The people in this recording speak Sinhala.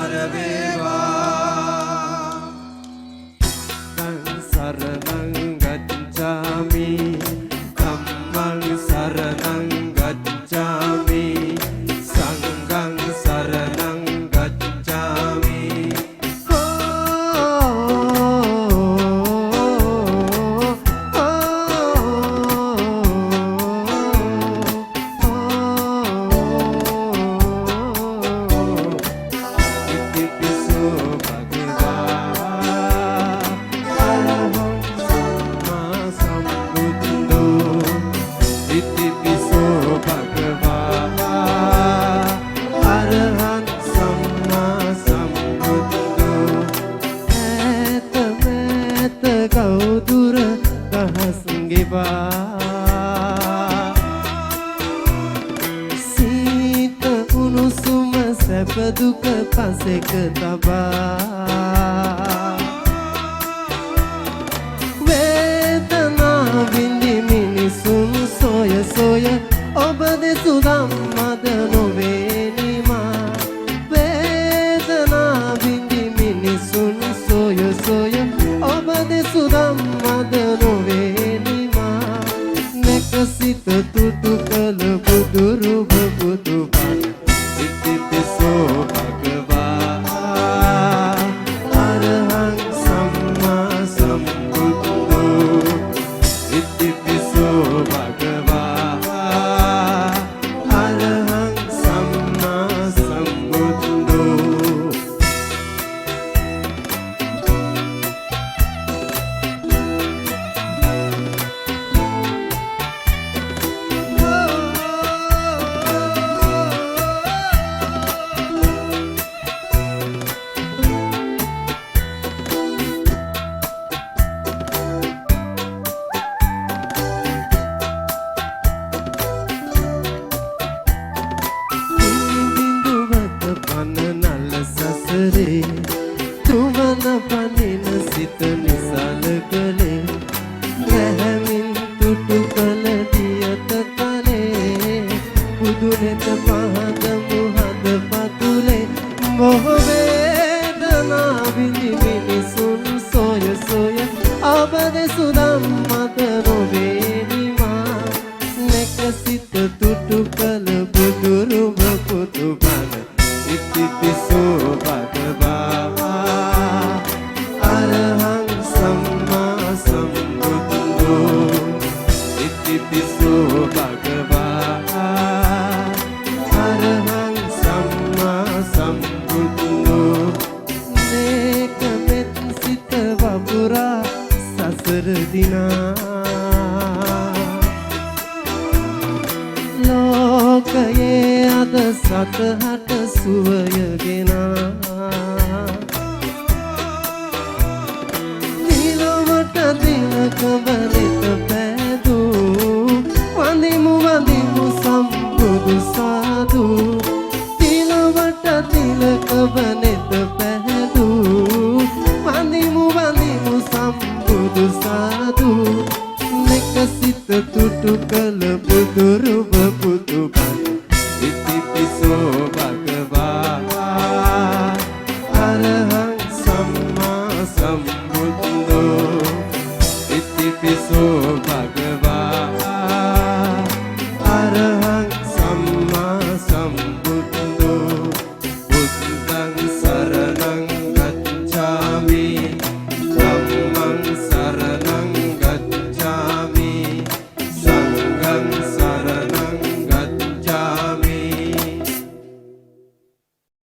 සාර වේවා සරණං ගච්ඡාමි ධම්මං සරණං ගච්ඡාමි සංඝං සරණං ගච්ඡාමි සීත උණුසුම සැප දුක පසෙක තබා වේදනා විඳි මිනිසුන් සොය සොය ඔබ දෙසු ධම්මද නොවේනිමා වේදනා විඳි මිනිසුන් සොය සොය ඔබ දෙසු ධම්මද නොවේනිමා සිත තුතු කල බුදු රූප බුදු බණ ඉතිපිසෝ භගවා අරහං සම්මා සම්බුද්ධෝ ඉතිපිසෝ භගවා අරහං සම්මා සම්බුද්ධෝ තුමන පනින සිත නිසල කලේ රැහැමින් තුටු කල දියත කලේ බුදු නෙත පහද මුහද පතුලේ මොහ වේදනා විඳි මිනිසුන් සොය සොය ඔබ දෙසු ධම්මද නොවේනිමා නෙක සිත තුටු කල බුදු රූප පුතු බණ ඉතිපිසෝ භගවා අරහං සම්මා සම්බුද්ධෝ ඉතිපිසෝ භගවා අරහං සම්මා සම්බුද්ධෝ නේක මෙත් සිත වපුරා සසර දිනා ලෝකයේ අද සතහට සුවය ගෙන